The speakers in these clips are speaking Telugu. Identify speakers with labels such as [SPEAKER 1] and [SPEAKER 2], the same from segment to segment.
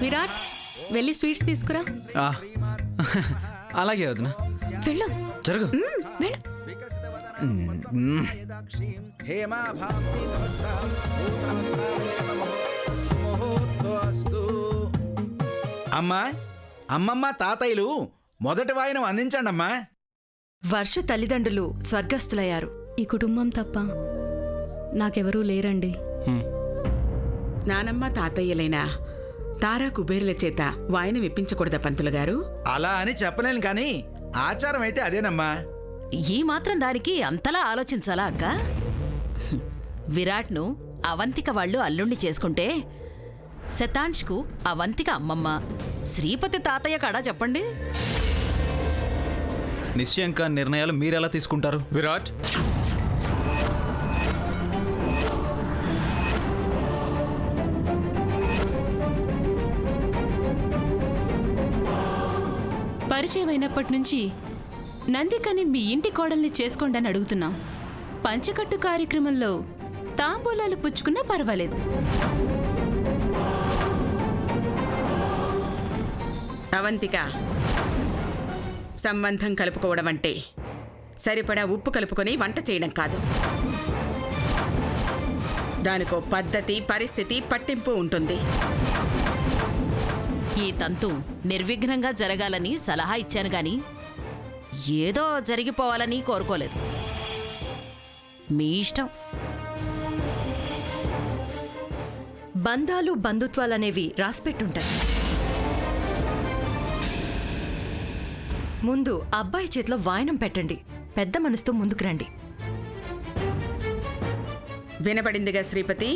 [SPEAKER 1] విరాట్ వెళ్ళి స్వీట్స్ తీసుకురా.
[SPEAKER 2] అలాగే వదినా.
[SPEAKER 1] వెళ్ళు.
[SPEAKER 2] జరుగు.
[SPEAKER 1] వెళ్ళు.
[SPEAKER 3] అమ్మా, అమ్మమ్మ, తాతయ్యలు మొదటి వాయనం అందించండి అమ్మా.
[SPEAKER 4] వర్ష తల్లిదండ్రులు స్వర్గస్థులయ్యారు.
[SPEAKER 1] ఈ కుటుంబం తప్ప నాకెవరూ లేరండి.
[SPEAKER 5] నానమ్మ తాతయ్యలైనా తారా కుబేరుల చేత వాయనం ఇప్పించకూడదా పంతులు గారు?
[SPEAKER 3] అలా అని చెప్పలేను కానీ ఆచారం అయితే అదేనమ్మా.
[SPEAKER 6] ఈ మాత్రం దానికి అంతలా ఆలోచించాలా అక్క? విరాట్ను అవంతిక వాళ్ళు అల్లుణ్ణి చేసుకుంటే శతాంష్కు అవంతిక అమ్మమ్మ, శ్రీపతి తాతయ్య కాడా చెప్పండి.
[SPEAKER 2] నిశ్చయంగా నిర్ణయాలు మీరెలా తీసుకుంటారు?
[SPEAKER 7] విరాట్,
[SPEAKER 8] పరిచయం అయినప్పటి నుంచి నందికని మీ ఇంటి కోడల్ని చేసుకోండి అని అడుగుతున్నాం. పంచకట్టు కార్యక్రమంలో తాంబూలాలు పుచ్చుకున్నా పర్వాలేదు.
[SPEAKER 5] అవంతిక, సంబంధం కలుపుకోవడం అంటే సరిపడా ఉప్పు కలుపుకొని వంట చేయడం కాదు. దానికో పద్ధతి, పరిస్థితి, పట్టింపు ఉంటుంది.
[SPEAKER 6] ఈ తంతు నిర్విఘ్నంగా జరగాలని సలహా ఇచ్చాను గాని ఏదో జరిగిపోవాలని కోరుకోలేదు. మీ ఇష్టం.
[SPEAKER 4] బంధాలు బంధుత్వాలనేవి రాసిపెట్టుంటాయి. ముందు అబ్బాయి చేతిలో వాయనం పెట్టండి. పెద్ద మనసుతో ముందుకు రండి.
[SPEAKER 5] వినపడిందిగా శ్రీపతి?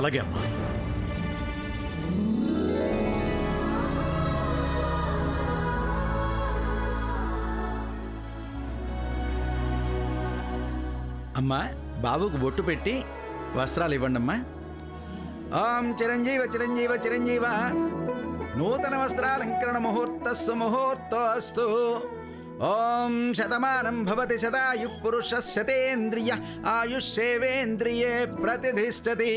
[SPEAKER 7] అలాగే అమ్మా.
[SPEAKER 3] అమ్మా, బాబుకు బొట్టు పెట్టి వస్త్రాలు ఇవ్వండి అమ్మా. ఓం చిరంజీవ చిరంజీవ చిరంజీవ, నూతన వస్త్రాలంకరణ ముహూర్తస్సు ముహూర్తోస్తు. ఓం శతమానం భవతి శతాయు పురుష శతేంద్రియ ఆయుష్యేవేంద్రియే ప్రతిధిష్టతి.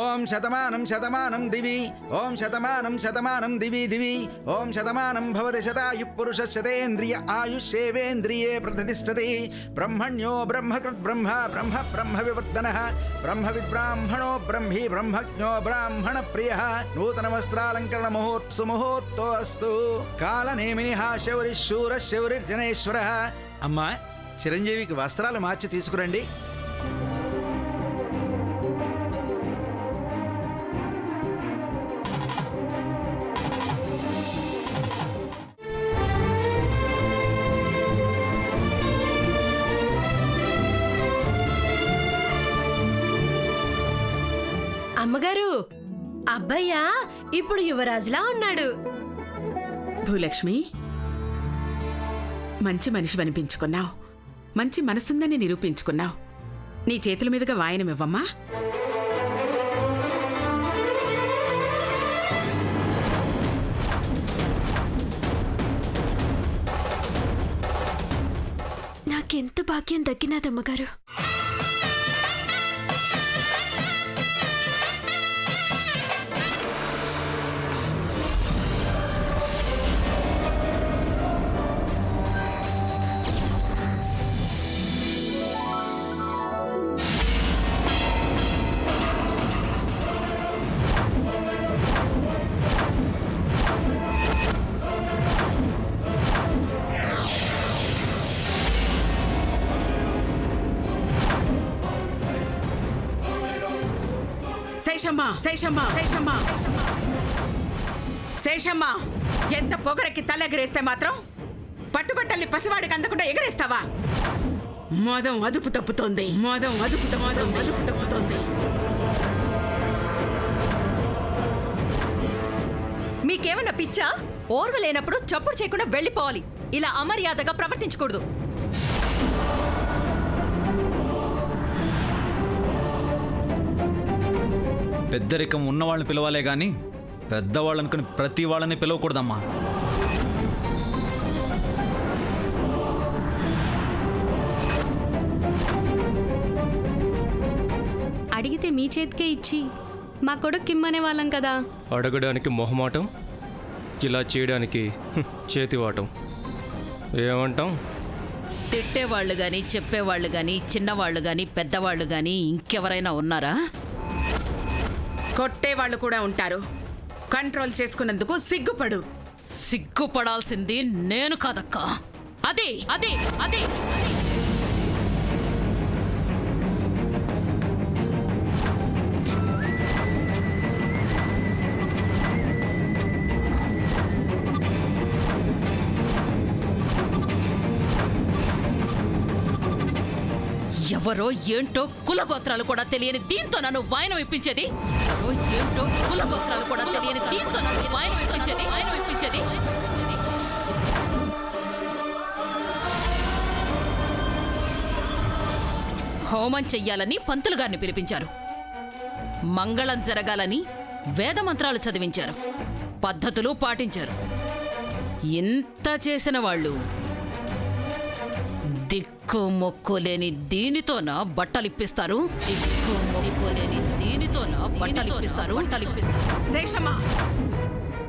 [SPEAKER 3] ఓం శతమానం శతమానం దివి, ఓం శతమానం శతమానం దివి దివి. ఓం శతమానం భవతి శతాయు పురుష శతేంద్రియ ఆయుష్యేవేంద్రియే ప్రతిధిష్టతి. బ్రహ్మణ్యో బ్రహ్మకృత్ బ్రహ్మ బ్రహ్మ బ్రహ్మ వివర్ధనః బ్రహ్మ విద్బ్రాహ్మణో బ్రహ్మీ బ్రహ్మజ్ఞో బ్రాహ్మణ ప్రియః. నూతన వస్త్రాలంకరణ ముహూర్త్సు ముహూర్తోస్తు. కాలనేమిని శౌరి శూర శౌరి జనేశ్వర. అమ్మా, చిరంజీవికి వస్త్రాలు మార్చి తీసుకురండి.
[SPEAKER 8] అమ్మగారు, అబ్బయ్య ఇప్పుడు యువరాజులా ఉన్నాడు.
[SPEAKER 5] భూలక్ష్మి, మంచి మనిషి అనిపించుకున్నావు. మంచి మనసుందని నిరూపించుకున్నావు. నీ చేతుల మీదుగా వాయనం ఇవ్వమ్మా.
[SPEAKER 8] నాకెంత భాగ్యం దక్కినాదమ్మగారు.
[SPEAKER 5] శేషమ్మా, శేషమ్మా, శేషమ్మా, శేషమ్మా, ఎంత పొగరకి తలెగరేస్తే మాత్రం పట్టుబట్టల్ని పసివాడికి అందకుండా ఎగరేస్తావా? మోదం అదుపు తప్పుతోంది. మోదం అదుపు తప్పుతోంది.
[SPEAKER 4] మీకేమన్నా పిచ్చా? ఓర్వ లేనప్పుడు చప్పుడు చేయకుండా వెళ్ళిపోవాలి. ఇలా అమర్యాదగా ప్రవర్తించకూడదు.
[SPEAKER 2] పెద్దరికం ఉన్నవాళ్ళని పిలవాలే గాని పెద్దవాళ్ళనుకుని ప్రతి వాళ్ళని పిలవకూడదమ్మా.
[SPEAKER 1] అడిగితే మీ చేతికే ఇచ్చి మా కొడుకు కిమ్మనే వాళ్ళం కదా.
[SPEAKER 7] అడగడానికి మొహమాటం, ఇలా చేయడానికి చేతివాటం. ఏమంటాం?
[SPEAKER 6] తిట్టేవాళ్ళు గాని చెప్పేవాళ్ళు గాని చిన్నవాళ్ళు గాని పెద్దవాళ్ళు గాని ఇంకెవరైనా ఉన్నారా?
[SPEAKER 5] కొట్టేవాళ్ళు కూడా ఉంటారు. కంట్రోల్ చేసుకున్నందుకు సిగ్గుపడు.
[SPEAKER 6] సిగ్గుపడాల్సింది నేను కాదక్కా, అదే అదే అదే ఎవరో ఏంటో కులగోత్రాలు కూడా తెలియని దీంతో నన్ను వాయనం ఇప్పించేది. ఎవరో ఏంటో కులగోత్రాలు కూడా తెలియని దీంతో నన్ను వాయనం ఇప్పించేది. హోమం చెయ్యాలని పంతులు గారిని పిలిపించారు. మంగళం జరగాలని వేదమంత్రాలు చదివించారు. పద్ధతులు పాటించారు. ఇంత చేసిన వాళ్ళు దిక్కు మొక్కు లేని దీనితోనా బట్టలిప్పిస్తారు? దిక్కు మొక్కు లేని దీనితోనా బట్టలిప్పిస్తారు?
[SPEAKER 5] శేషమ్మా,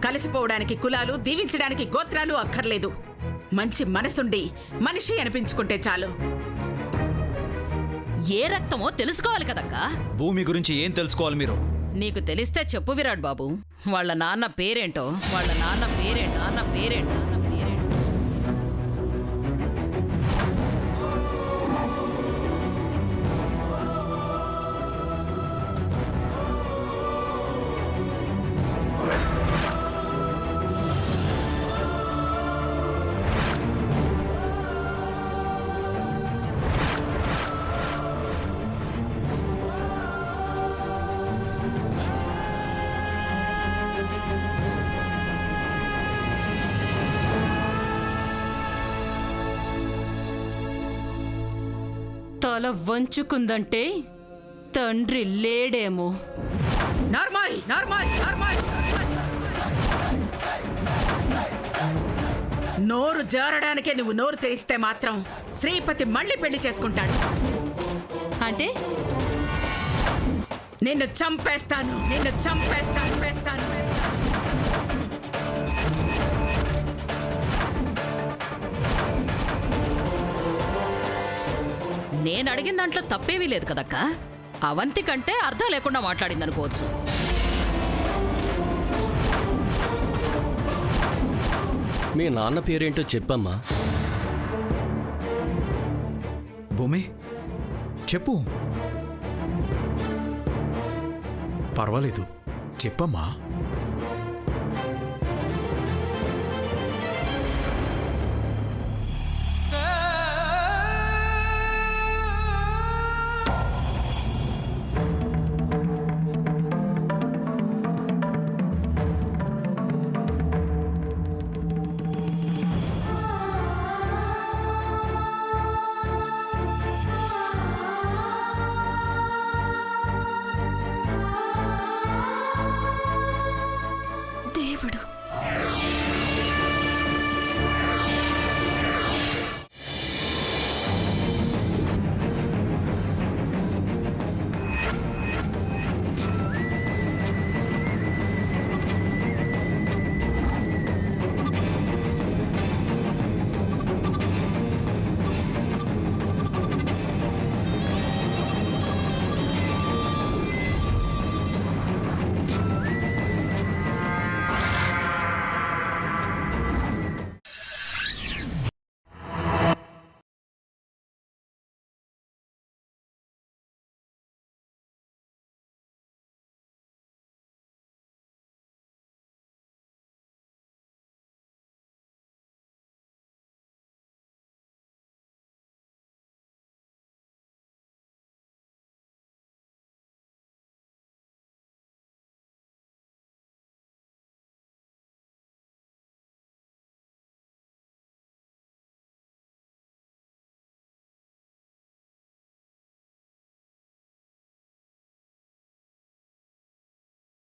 [SPEAKER 5] కలిసిపోవడానికి కులాలు, దీవించడానికి గోత్రాలు అక్కర్లేదు. మంచి మనసుండి మనిషి అనిపించుకుంటే చాలు.
[SPEAKER 6] ఏ రక్తమో తెలుసుకోవాలి కదక్కా.
[SPEAKER 2] భూమి గురించి ఏం తెలుసుకోవాలి మీరు?
[SPEAKER 6] నీకు తెలిస్తే చెప్పు విరాట్ బాబు. వాళ్ళ నాన్న పేరేంటో.
[SPEAKER 8] తల వంచుకుందంటే తండ్రి లేడేమో.
[SPEAKER 5] Normal normal normal. నోరు జారడానికే నువ్వు నోరు తెరిస్తే మాత్రం శ్రీపతి మళ్ళీ పెళ్లి చేసుకుంటాడు.
[SPEAKER 8] అంటే
[SPEAKER 5] నిన్ను చంపేస్తాను.
[SPEAKER 6] నేను అడిగిన దాంట్లో తప్పేమీ లేదు కదక్కా. అవంతి కంటే అర్థం లేకుండా మాట్లాడిందనుకోవచ్చు.
[SPEAKER 9] మీ నాన్న పేరేంటో చెప్పమ్మా.
[SPEAKER 2] భూమి చెప్పు.
[SPEAKER 10] పర్వాలేదు, చెప్పమ్మా.